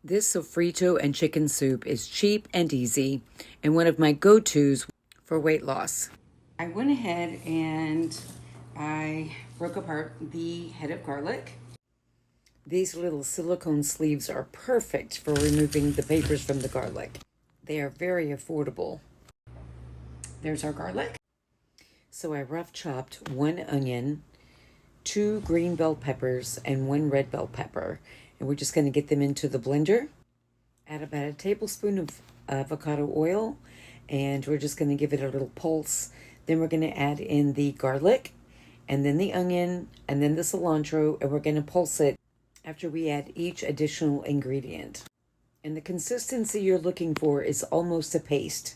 This Sofrito and chicken soup is cheap and easy and one of my go-tos for weight loss. I went ahead and I broke apart the head of garlic. These little silicone sleeves are perfect for removing the papers from the garlic. They are very affordable. There's our garlic. So I rough chopped 1 onion, 2 green bell peppers, and 1 red bell pepper. And we're just going to get them into the blender. Add about a tablespoon of avocado oil, and we're just going to give it a little pulse. Then we're going to add in the garlic, and then the onion, and then the cilantro, and we're going to pulse it after we add each additional ingredient. And the consistency you're looking for is almost a paste.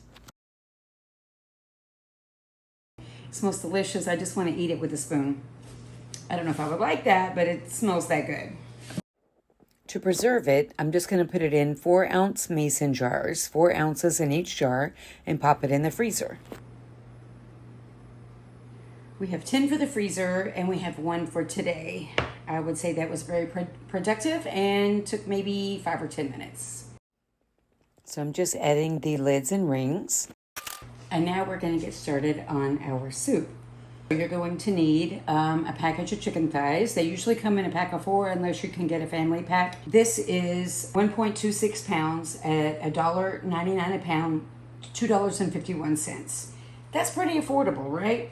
It smells delicious. I just want to eat it with a spoon. I don't know if I would like that, but it smells that good. To preserve it, I'm just going to put it in 4-ounce mason jars, 4 ounces in each jar, and pop it in the freezer. We have 10 for the freezer, and we have 1 for today. I would say that was very productive and took maybe 5 or 10 minutes. So I'm just adding the lids and rings. And now we're going to get started on our soup. You're going to need a package of chicken thighs. They usually come in a pack of 4 unless you can get a family pack. This is 1.26 pounds at $1.99 a pound, $2.51. That's pretty affordable, right?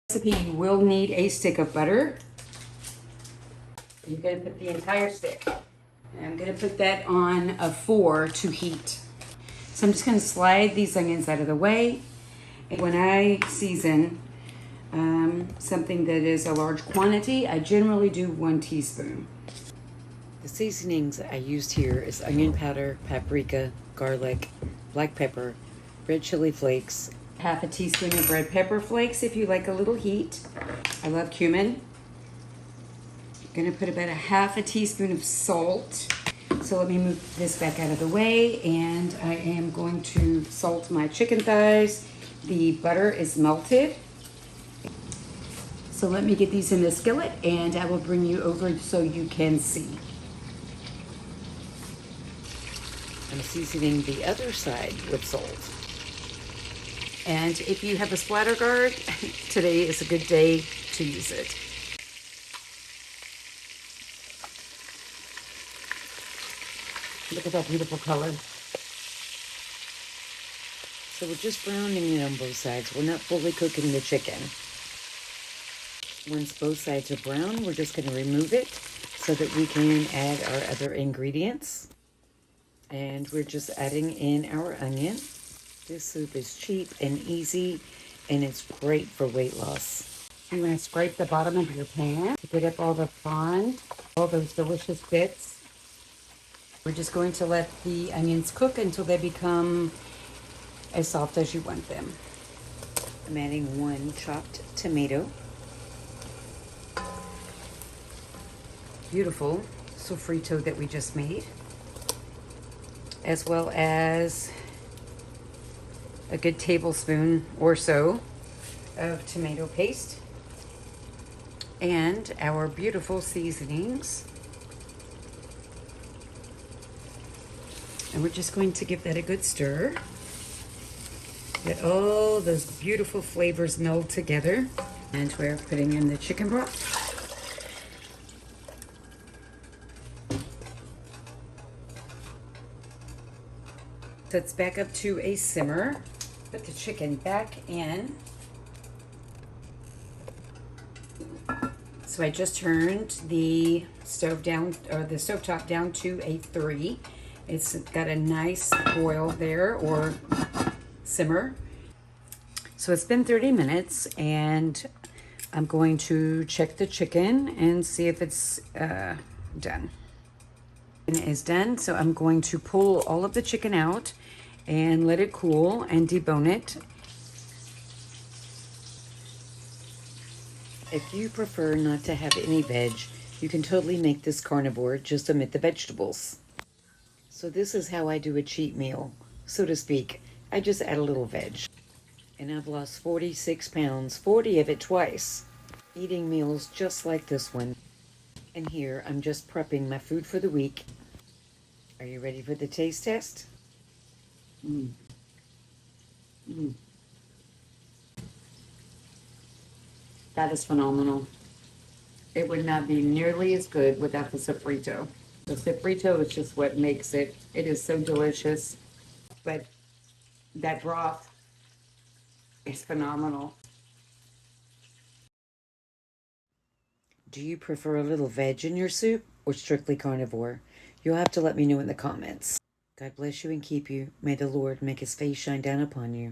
Recipe, you will need a stick of butter. You're going to put the entire stick. And I'm going to put that on a 4 to heat. So I'm just going to slide these onions out of the way. When I season something that is a large quantity, I generally do 1 teaspoon. The seasonings I used here is onion powder, paprika, garlic, black pepper, red chili flakes, half a teaspoon of red pepper flakes if you like a little heat. I love cumin. I'm going to put about a half a teaspoon of salt. So let me move this back out of the way, and I am going to salt my chicken thighs. The butter is melted. So let me get these in the skillet, and I will bring you over so you can see. I'm seasoning the other side with salt. And if you have a splatter guard, today is a good day to use it. Look at that beautiful color. So we're just browning it on both sides. We're not fully cooking the chicken. Once both sides are brown, we're just going to remove it so that we can add our other ingredients. And we're just adding in our onion. This soup is cheap and easy, and it's great for weight loss. You want to scrape the bottom of your pan to get up all the fond, all those delicious bits. We're just going to let the onions cook until they become as soft as you want them. I'm adding 1 chopped tomato. Beautiful sofrito that we just made, as well as a good tablespoon or so of tomato paste and our beautiful seasonings. And we're just going to give that a good stir. Let all those beautiful flavors meld together. And we're putting in the chicken broth. So it's back up to a simmer. Put the chicken back in. So I just turned the stove down, or the stovetop down to a 3. It's got a nice boil there, or simmer. So it's been 30 minutes, and I'm going to check the chicken and see if it's done. It is done, so I'm going to pull all of the chicken out and let it cool and debone it. If you prefer not to have any veg, you can totally make this carnivore, just omit the vegetables. So this is how I do a cheat meal, so to speak. I just add a little veg. And I've lost 46 pounds, 40 of it twice, eating meals just like this one. And here, I'm just prepping my food for the week. Are you ready for the taste test? Mm. Mm. That is phenomenal. It would not be nearly as good without the sofrito. The sofrito is just what makes it. It is so delicious. But that broth is phenomenal. Do you prefer a little veg in your soup or strictly carnivore? You'll have to let me know in the comments. God bless you and keep you. May the Lord make his face shine down upon you.